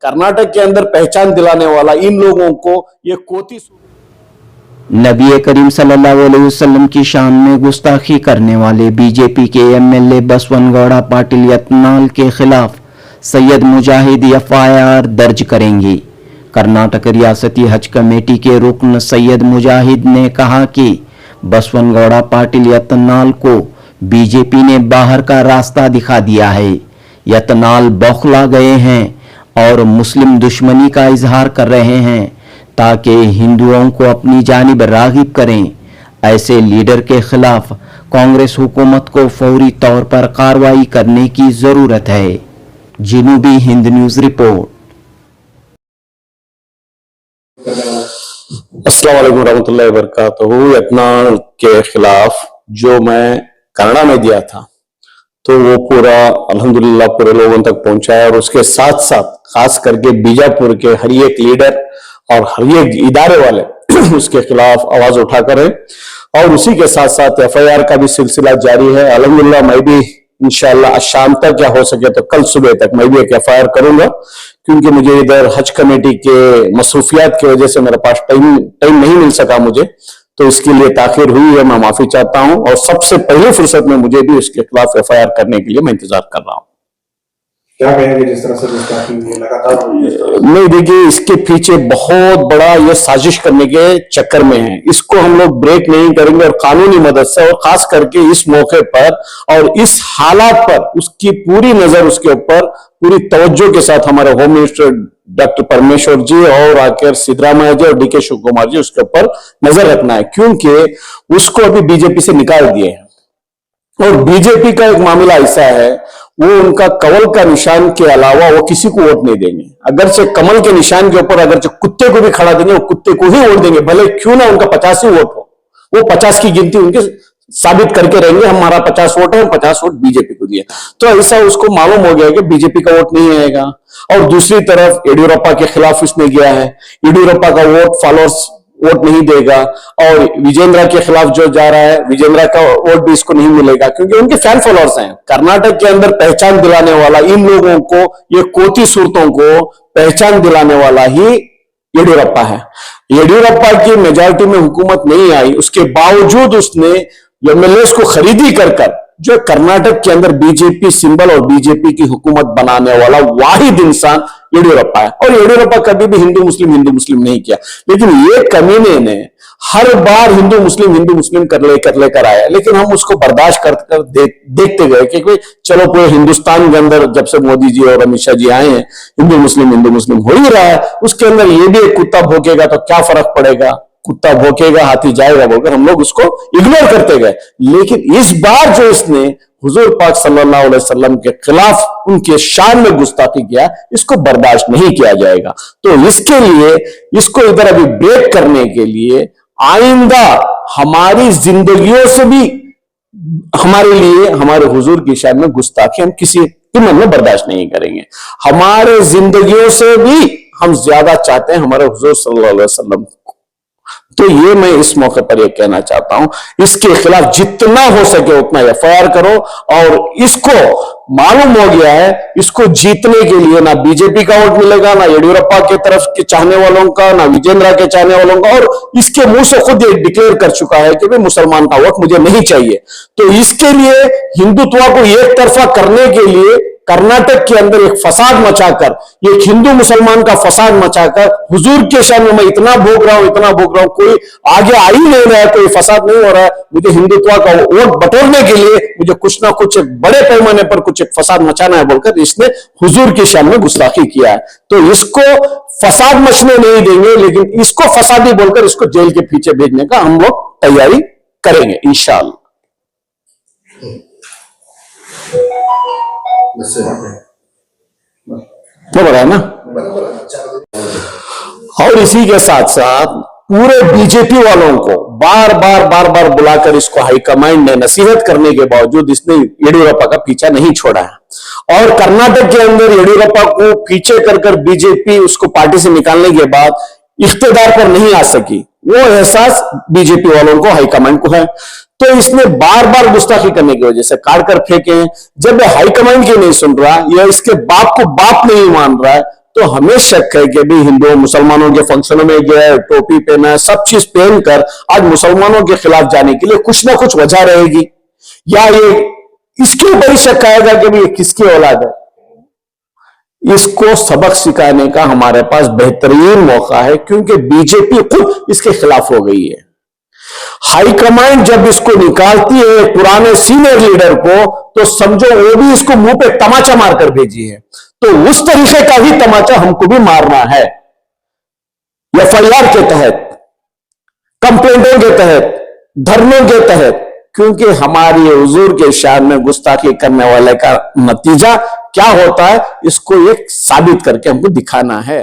कर्नाटक के अंदर पहचान दिलाने वाला इन लोगों को ये कोती नबी करीम सल्लल्लाहु अलैहि वसल्लम की शान में गुस्ताखी करने वाले बीजेपी के एमएलए बसवनगौड़ा पाटिल यत्नाल के खिलाफ सैयद मुजाहिद एफआईआर दर्ज करेंगे। कर्नाटक रियासती हज कमेटी के रुकन सैयद मुजाहिद ने कहा कि बसवनगौड़ा पाटिल यत्नाल को बीजेपी ने बाहर का रास्ता दिखा दिया है। यत्नाल बौखला गए हैं और मुस्लिम दुश्मनी का इजहार कर रहे हैं ताकि हिंदुओं को अपनी जानिब रागिब करें। ऐसे लीडर के खिलाफ कांग्रेस हुकूमत को फौरी तौर पर कार्रवाई करने की जरूरत है। जनूबी हिंद न्यूज रिपोर्ट। अस्सलाम वालेकुम रहमतुल्लाहि व बरकातहू। यत्नाल के खिलाफ जो मैं कनाडा में दिया था तो वो पूरा अल्हम्दुलिल्लाह पूरे लोगों तक पहुंचा है, और उसके साथ साथ खास करके बीजापुर के हर एक लीडर और हर एक इदारे वाले उसके खिलाफ आवाज उठाकर है, और उसी के साथ साथ एफआईआर का भी सिलसिला जारी है। अल्हम्दुलिल्लाह मैं भी इंशाअल्लाह आज शाम तक या हो सके तो कल सुबह तक मैं भी एक एफआईआर करूंगा, क्योंकि मुझे इधर हज कमेटी के मसरूफियात की वजह से मेरे पास टाइम नहीं मिल सका मुझे, तो इसके लिए ताखिर हुई है, मैं माफी चाहता हूं। और सबसे पहली फुर्सत में मुझे भी उसके खिलाफ एफआईआर करने के लिए मैं इंतजार कर रहा हूं। क्या कहेंगे जिस तरह से लगातार? नहीं, देखिए इसके पीछे बहुत बड़ा ये साजिश करने के चक्कर में है, इसको हम लोग ब्रेक नहीं करेंगे, और कानूनी मदद से, और खास करके इस मौके पर और इस हालात पर उसकी पूरी नजर, उसके ऊपर पूरी तवज्जो के साथ हमारे होम मिनिस्टर डॉक्टर परमेश्वर जी और आकर सिद्धरामैया जी और डीके शिव कुमार जी उसके ऊपर नजर रखना है, क्योंकि उसको अभी बीजेपी से निकाल दिए हैं। और बीजेपी का एक मामला ऐसा है, वो उनका कमल का निशान के अलावा वो किसी को वोट नहीं देंगे। अगर से कमल के निशान के ऊपर अगर कुत्ते को भी खड़ा देंगे, वो कुत्ते को ही वोट देंगे, भले क्यों ना उनका 50 ही वोट हो, वो 50 की गिनती उनके साबित करके रहेंगे, हमारा 50 वोट है, हम 50 वोट बीजेपी को दिए। तो ऐसा उसको मालूम हो गया कि बीजेपी का वोट नहीं आएगा। और दूसरी तरफ येडियुरप्पा के खिलाफ उसने गया है, येडियुरप्पा का वोट फॉलोअर्स वोट नहीं देगा, और विजेंद्र के खिलाफ जो जा रहा है, विजेंद्र का वोट भी इसको नहीं मिलेगा, क्योंकि उनके फैन फॉलोअर्स हैं। कर्नाटक के अंदर पहचान दिलाने वाला इन लोगों को, ये कोती सूरतों को पहचान दिलाने वाला ही येडियुरप्पा है। येडियुरप्पा की मेजॉरिटी में हुकूमत नहीं आई, उसके बावजूद उसने एमएलए को खरीदी कर जो कर्नाटक के अंदर बीजेपी सिंबल और बीजेपी की हुकूमत बनाने वाला वाहिद इंसान येडियुरप्पा है। और येडियुरप्पा कभी भी हिंदू मुस्लिम नहीं किया, लेकिन ये कमीने ने हर बार हिंदू मुस्लिम कर लेकर आया, लेकिन हम उसको बर्दाश्त कर देखते गए कि चलो पूरे हिंदुस्तान के अंदर जब से मोदी जी और अमित शाह जी आए हैं हिंदू मुस्लिम हो ही रहा है, उसके अंदर ये भी एक कुत्ता भौंकेगा तो क्या फर्क पड़ेगा, कुत्ता भौंकेगा हाथी जाएगा बोलकर हम लोग उसको इग्नोर करते गए। लेकिन इस बार जो इसने हुजूर पाक सल्लल्लाहु अलैहि वसल्लम के खिलाफ उनके शान में गुस्ताखी किया, इसको बर्दाश्त नहीं किया जाएगा। तो इसके लिए इसको इधर अभी ब्रेक करने के लिए आइंदा हमारी जिंदगियों से भी हमारे लिए हमारे हुजूर की शान में गुस्ताखी हम किसी कीमत में बर्दाश्त नहीं करेंगे। हमारे जिंदगियों से भी हम ज्यादा चाहते हैं हमारे हुजूर सल्लल्लाहु अलैहि वसल्लम। तो ये मैं इस मौके पर यह कहना चाहता हूं, इसके खिलाफ जितना हो सके उतना एफआईआर करो। और इसको मालूम हो गया है, इसको जीतने के लिए ना बीजेपी का वोट मिलेगा, ना येडियुरप्पा के तरफ के चाहने वालों का, ना विजेंद्र के चाहने वालों का, और इसके मुंह से खुद ये डिक्लेयर कर चुका है कि भाई मुसलमान का वोट मुझे नहीं चाहिए। तो इसके लिए हिंदुत्व को एक तरफा करने के लिए कर्नाटक के अंदर एक फसाद मचाकर, एक हिंदू मुसलमान का फसाद मचाकर हुजूर के शान में मैं इतना भोग रहा हूं, कोई आगे आ ही नहीं रहा है, कोई फसाद नहीं हो रहा है, मुझे हिंदुत्व का वोट बटोरने के लिए मुझे कुछ ना कुछ एक बड़े पैमाने पर कुछ एक फसाद मचाना है बोलकर इसने हुजूर के शान में गुस्ताखी किया है। तो इसको फसाद मचने नहीं देंगे, लेकिन इसको फसादी बोलकर इसको जेल के पीछे भेजने का हम लोग तैयारी करेंगे इंशाअल्लाह। बराबर है ना। और इसी के साथ साथ पूरे बीजेपी वालों को बार बार बुलाकर इसको हाईकमांड ने नसीहत करने के बावजूद इसने येडियुरप्पा का पीछा नहीं छोड़ा है। और कर्नाटक के अंदर येडियुरप्पा को पीछे कर बीजेपी उसको पार्टी से निकालने के बाद इख्तियार पर नहीं आ सकी, वो एहसास बीजेपी वालों को हाईकमांड को है। तो इसने बार गुस्ताखी करने की वजह से काट कर फेंके हैं। जब हाईकमांड की नहीं सुन रहा या इसके बाप को बाप नहीं मान रहा है, तो हमें शक है कि भी हिंदू मुसलमानों के फंक्शनों में गया, टोपी पहना, सब चीज पहनकर आज मुसलमानों के खिलाफ जाने के लिए कुछ ना कुछ वजह रहेगी, या ये इसके ऊपर ही शक आएगा कि भी ये किसकी औलाद है। इसको सबक सिखाने का हमारे पास बेहतरीन मौका है, क्योंकि बीजेपी खुद इसके खिलाफ हो गई है। हाईकमांड जब इसको निकालती है पुराने सीनियर लीडर को, तो समझो वो भी इसको मुंह पे तमाचा मारकर भेजी है, तो उस तरीके का ही तमाचा हमको भी मारना है। एफआईआर के तहत, कंप्लेंटों के तहत, धरनों के तहत, क्योंकि हमारी हुजूर के शान में गुस्ताखी करने वाले का नतीजा क्या होता है, इसको एक साबित करके हमको दिखाना है।